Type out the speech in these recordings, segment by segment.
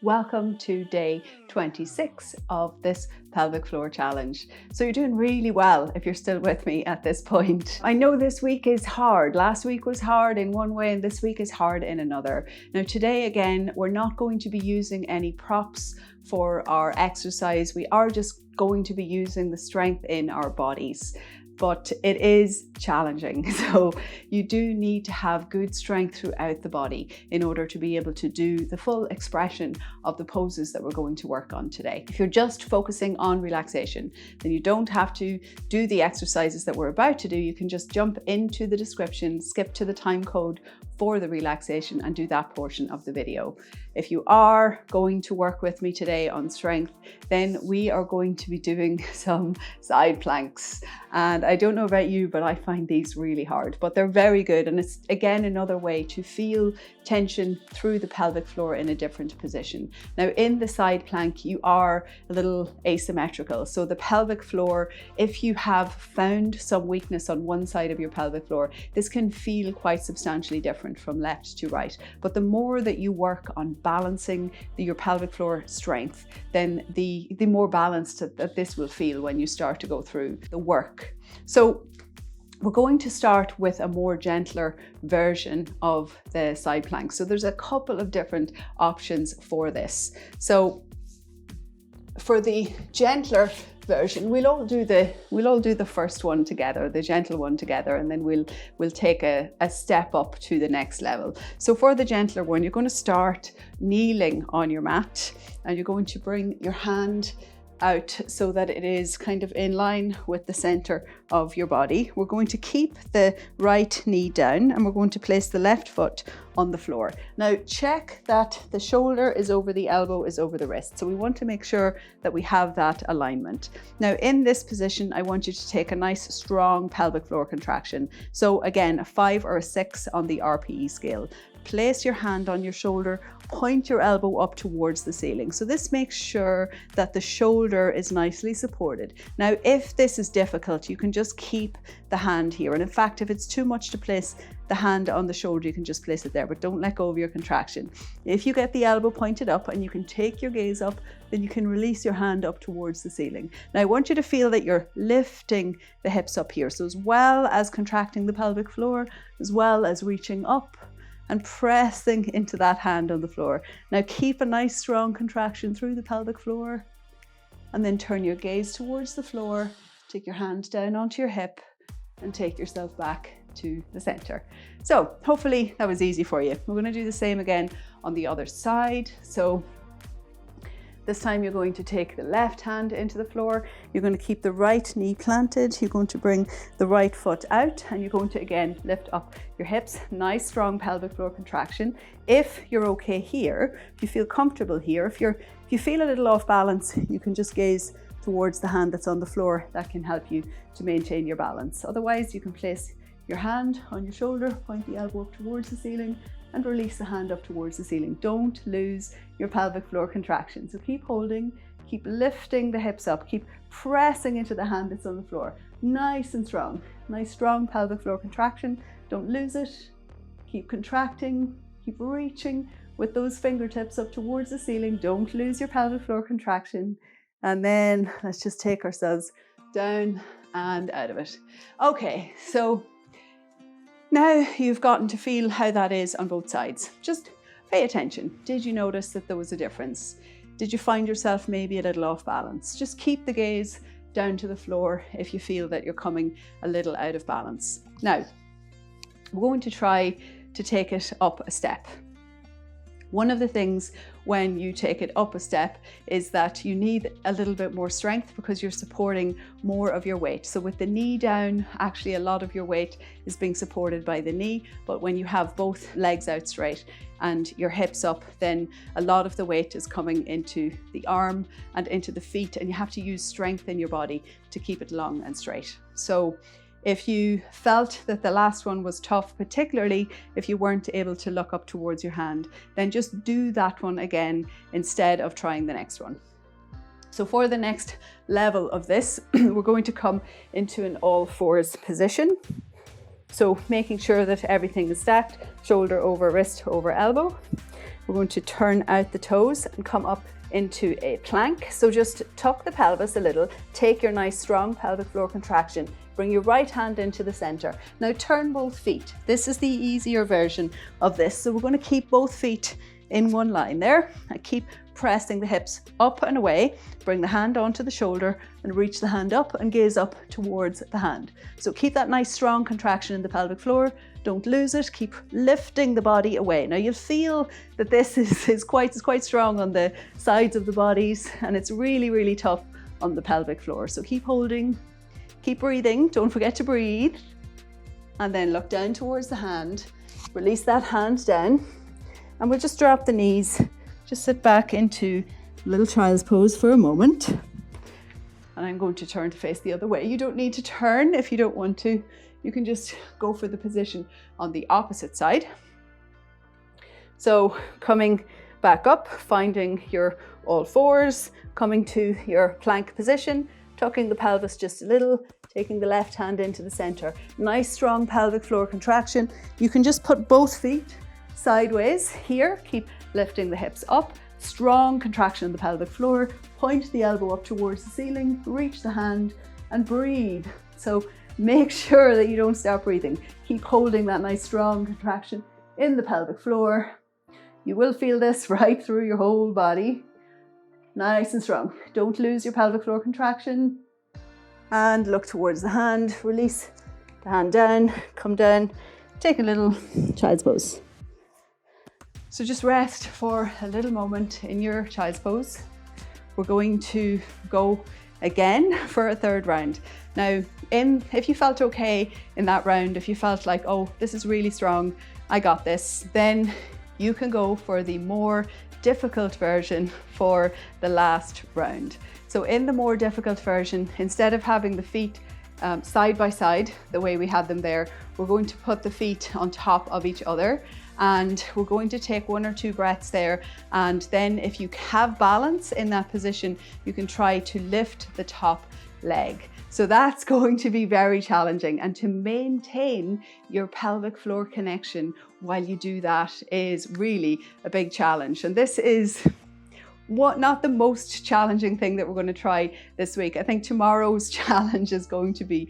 Welcome to day 26 of this pelvic floor challenge. So you're doing really well if you're still with me at this point. I know this week is hard. Last week was hard in one way and this week is hard in another. Now today again, we're not going to be using any props for our exercise. We are just going to be using the strength in our bodies. But it is challenging. So you do need to have good strength throughout the body in order to be able to do the full expression of the poses that we're going to work on today. If you're just focusing on relaxation, then you don't have to do the exercises that we're about to do. You can just jump into the description, skip to the time code for the relaxation and do that portion of the video. If you are going to work with me today on strength, then we are going to be doing some side planks. And I don't know about you, but I find these really hard, but they're very good. And it's again, another way to feel tension through the pelvic floor in a different position. Now in the side plank, you are a little asymmetrical. So the pelvic floor, if you have found some weakness on one side of your pelvic floor, this can feel quite substantially different from left to right. But the more that you work on balancing your pelvic floor strength, then the more balanced that this will feel when you start to go through the work. So we're going to start with a more gentler version of the side plank. So there's a couple of different options for this. So for the gentler version, we'll all do the first one together, the gentle one together, and then we'll take a step up to the next level. So for the gentler one, you're going to start kneeling on your mat and you're going to bring your hand out so that it is kind of in line with the center of your body. We're going to keep the right knee down and we're going to place the left foot on the floor. Now check that the shoulder is over the elbow, is over the wrist. So we want to make sure that we have that alignment. Now in this position, I want you to take a nice strong pelvic floor contraction. So again, a 5 or a 6 on the RPE scale. Place your hand on your shoulder, point your elbow up towards the ceiling. So this makes sure that the shoulder is nicely supported. Now, if this is difficult, you can just keep the hand here. And in fact, if it's too much to place the hand on the shoulder, you can just place it there, but don't let go of your contraction. If you get the elbow pointed up and you can take your gaze up, then you can release your hand up towards the ceiling. Now, I want you to feel that you're lifting the hips up here. So as well as contracting the pelvic floor, as well as reaching up and pressing into that hand on the floor. Now keep a nice strong contraction through the pelvic floor and then turn your gaze towards the floor, take your hand down onto your hip and take yourself back to the center. So hopefully that was easy for you. We're going to do the same again on the other side. So this time you're going to take the left hand into the floor. You're going to keep the right knee planted. You're going to bring the right foot out and you're going to again lift up your hips. Nice strong pelvic floor contraction. If you're okay here, if you feel comfortable here, if you feel a little off balance, you can just gaze towards the hand that's on the floor. That can help you to maintain your balance. Otherwise, you can place your hand on your shoulder, point the elbow up towards the ceiling and release the hand up towards the ceiling. Don't lose your pelvic floor contraction. So keep holding, keep lifting the hips up, keep pressing into the hand that's on the floor. Nice and strong, nice strong pelvic floor contraction. Don't lose it. Keep contracting, keep reaching with those fingertips up towards the ceiling. Don't lose your pelvic floor contraction. And then let's just take ourselves down and out of it. Okay, so now you've gotten to feel how that is on both sides. Just pay attention. Did you notice that there was a difference? Did you find yourself maybe a little off balance? Just keep the gaze down to the floor if you feel that you're coming a little out of balance. Now, we're going to try to take it up a step. One of the things when you take it up a step is that you need a little bit more strength because you're supporting more of your weight. So with the knee down, actually a lot of your weight is being supported by the knee, but when you have both legs out straight and your hips up, then a lot of the weight is coming into the arm and into the feet, and you have to use strength in your body to keep it long and straight. So if you felt that the last one was tough, particularly if you weren't able to look up towards your hand, then just do that one again instead of trying the next one. So for the next level of this, we're going to come into an all fours position. So making sure that everything is stacked, shoulder over wrist over elbow. we're going to turn out the toes and come up into a plank. So just tuck the pelvis a little, take your nice strong pelvic floor contraction, bring your right hand into the center. Now turn both feet. This is the easier version of this. So we're going to keep both feet in one line there and keep pressing the hips up and away. Bring the hand onto the shoulder and reach the hand up and gaze up towards the hand. So keep that nice strong contraction in the pelvic floor. Don't lose it. Keep lifting the body away. Now you'll feel that this is quite strong on the sides of the bodies, and it's really, really tough on the pelvic floor. So keep holding, keep breathing. Don't forget to breathe. And then look down towards the hand. Release that hand down. And we'll just drop the knees. Just sit back into little child's pose for a moment. And I'm going to turn to face the other way. You don't need to turn if you don't want to. You can just go for the position on the opposite side. So coming back up, finding your all fours, coming to your plank position, tucking the pelvis just a little, taking the left hand into the center. Nice strong pelvic floor contraction. You can just put both feet sideways here. Keep lifting the hips up. Strong contraction in the pelvic floor. Point the elbow up towards the ceiling, reach the hand and breathe. So make sure that you don't stop breathing. Keep holding that nice strong contraction in the pelvic floor. You will feel this right through your whole body. Nice and strong. Don't lose your pelvic floor contraction. And look towards the hand. Release the hand down, come down, take a little child's pose. So just rest for a little moment in your child's pose. We're going to go again for a third round. Now, if you felt okay in that round, if you felt like, oh, this is really strong, I got this, then you can go for the more difficult version for the last round. So in the more difficult version, instead of having the feet side by side, the way we had them there, we're going to put the feet on top of each other. And we're going to take 1 or 2 breaths there. And then if you have balance in that position, you can try to lift the top leg. So that's going to be very challenging. And to maintain your pelvic floor connection while you do that is really a big challenge. And this is not the most challenging thing that we're going to try this week. I think tomorrow's challenge is going to be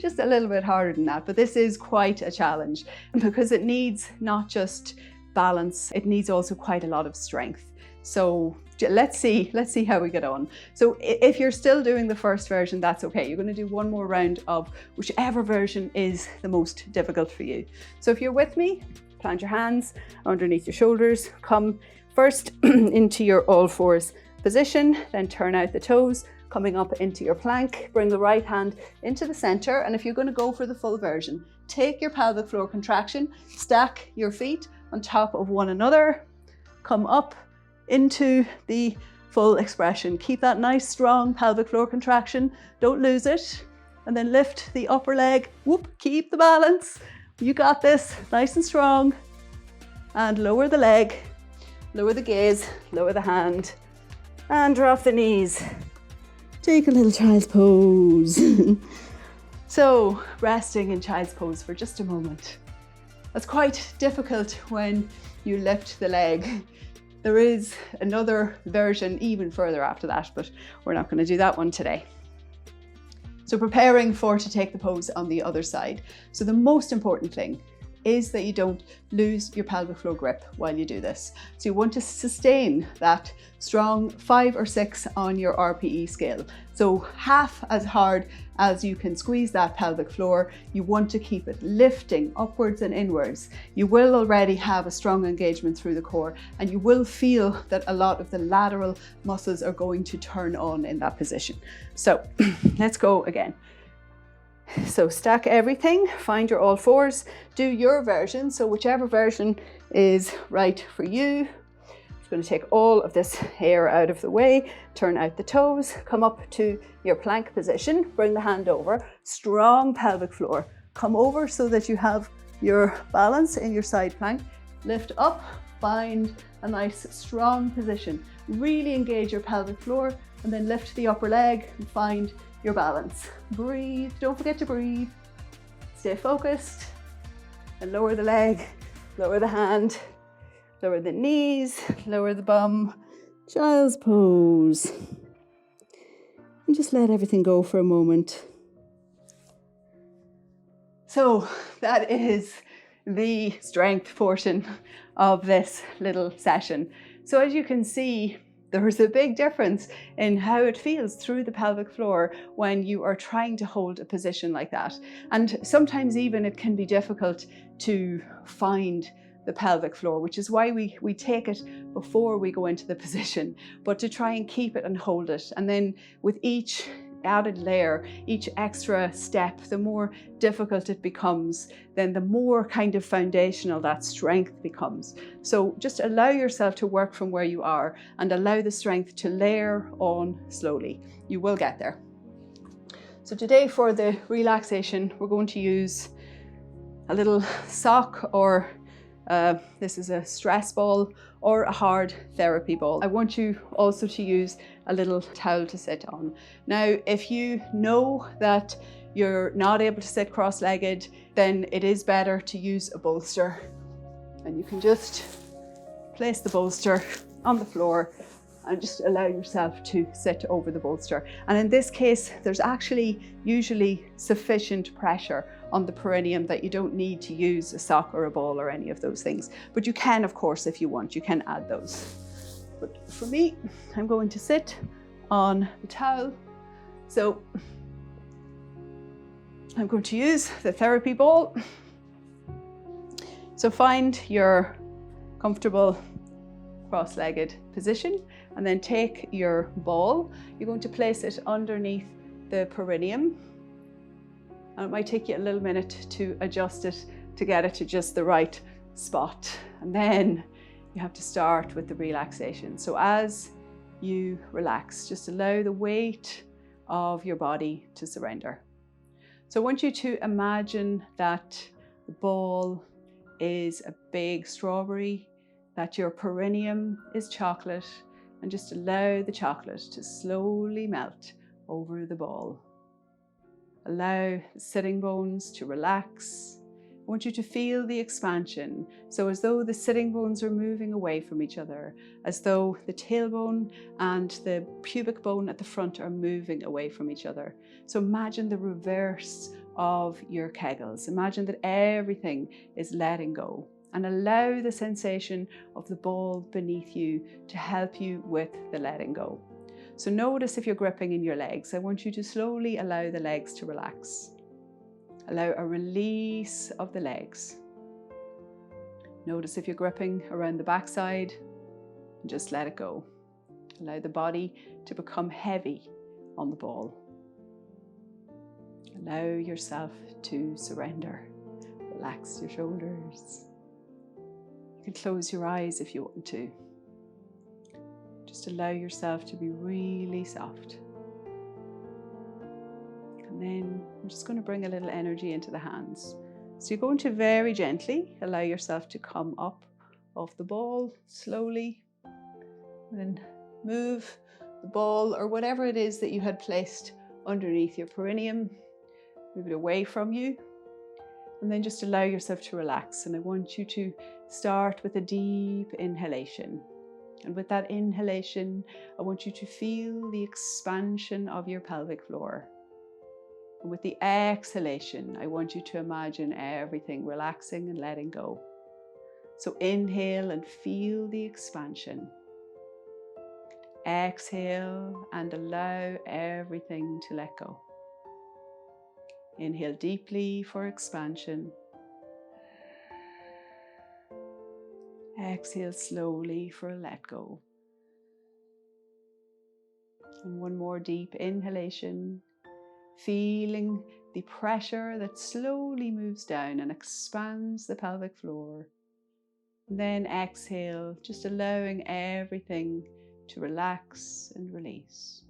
just a little bit harder than that, but this is quite a challenge because it needs not just balance, it needs also quite a lot of strength. So let's see how we get on. So if you're still doing the first version, that's okay. You're going to do one more round of whichever version is the most difficult for you. So if you're with me, plant your hands underneath your shoulders, come first into your all fours position, then turn out the toes, coming up into your plank, bring the right hand into the center. And if you're going to go for the full version, take your pelvic floor contraction, stack your feet on top of one another, come up into the full expression. Keep that nice strong pelvic floor contraction, don't lose it. And then lift the upper leg, whoop, keep the balance. You got this, nice and strong. And lower the leg. Lower the gaze, lower the hand, and drop the knees. Take a little child's pose. So, resting in child's pose for just a moment. That's quite difficult when you lift the leg. There is another version even further after that, but we're not going to do that one today. So preparing to take the pose on the other side. So the most important thing is that you don't lose your pelvic floor grip while you do this. So you want to sustain that strong 5 or 6 on your RPE scale. So half as hard as you can squeeze that pelvic floor, you want to keep it lifting upwards and inwards. You will already have a strong engagement through the core, and you will feel that a lot of the lateral muscles are going to turn on in that position. So let's go again. So stack everything, find your all fours, do your version. So whichever version is right for you. I'm going to take all of this hair out of the way, turn out the toes, come up to your plank position, bring the hand over, strong pelvic floor. Come over so that you have your balance in your side plank, lift up, find a nice strong position. Really engage your pelvic floor and then lift the upper leg and find your balance. Breathe, don't forget to breathe. Stay focused and lower the leg, lower the hand, Lower the knees, lower the bum, child's pose. And just let everything go for a moment. So that is the strength portion of this little session. So as you can see, there's a big difference in how it feels through the pelvic floor when you are trying to hold a position like that. And sometimes even it can be difficult to find the pelvic floor, which is why we take it before we go into the position, but to try and keep it and hold it. And then with each added layer, each extra step, the more difficult it becomes, then the more kind of foundational that strength becomes. So just allow yourself to work from where you are and allow the strength to layer on slowly. You will get there. So today for the relaxation, we're going to use a little sock, or this is a stress ball or a hard therapy ball. I want you also to use a little towel to sit on. Now, if you know that you're not able to sit cross-legged, then it is better to use a bolster. And you can just place the bolster on the floor and just allow yourself to sit over the bolster. And in this case, there's actually usually sufficient pressure on the perineum that you don't need to use a sock or a ball or any of those things. But you can, of course, if you want, you can add those. But for me, I'm going to sit on the towel. So I'm going to use the therapy ball. So find your comfortable cross-legged position and then take your ball. You're going to place it underneath the perineum. And it might take you a little minute to adjust it to get it to just the right spot. And then you have to start with the relaxation. So as you relax, just allow the weight of your body to surrender. So I want you to imagine that the ball is a big strawberry, that your perineum is chocolate, and just allow the chocolate to slowly melt over the ball. Allow the sitting bones to relax. I want you to feel the expansion, so as though the sitting bones are moving away from each other, as though the tailbone and the pubic bone at the front are moving away from each other. So imagine the reverse of your Kegels. Imagine that everything is letting go, and allow the sensation of the ball beneath you to help you with the letting go. So notice if you're gripping in your legs. I want you to slowly allow the legs to relax. Allow a release of the legs. Notice if you're gripping around the backside, and just let it go. Allow the body to become heavy on the ball. Allow yourself to surrender. Relax your shoulders. You can close your eyes if you want to. Just allow yourself to be really soft. And then I'm just going to bring a little energy into the hands. So you're going to very gently allow yourself to come up off the ball slowly. And then move the ball or whatever it is that you had placed underneath your perineum. Move it away from you. And then just allow yourself to relax. And I want you to start with a deep inhalation. And with that inhalation, I want you to feel the expansion of your pelvic floor. And with the exhalation, I want you to imagine everything relaxing and letting go. So inhale and feel the expansion. Exhale and allow everything to let go. Inhale deeply for expansion. Exhale slowly for a let go. And one more deep inhalation, feeling the pressure that slowly moves down and expands the pelvic floor. And then exhale, just allowing everything to relax and release.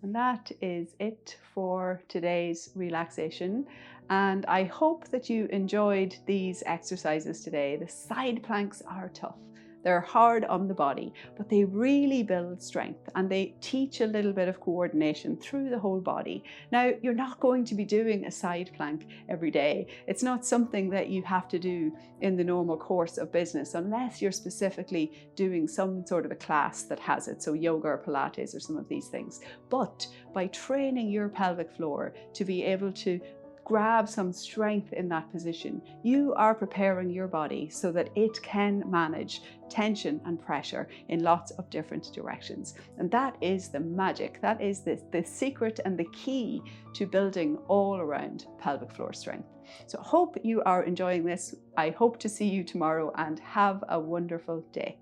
And that is it for today's relaxation. And I hope that you enjoyed these exercises today. The side planks are tough, They're hard on the body, but they really build strength and they teach a little bit of coordination through the whole body. Now, you're not going to be doing a side plank every day. It's not something that you have to do in the normal course of business unless you're specifically doing some sort of a class that has it, so yoga or Pilates or some of these things. But by training your pelvic floor to be able to grab some strength in that position, you are preparing your body so that it can manage tension and pressure in lots of different directions. And that is the magic, that is the secret and the key to building all around pelvic floor strength. So I hope you are enjoying this. I hope to see you tomorrow and have a wonderful day.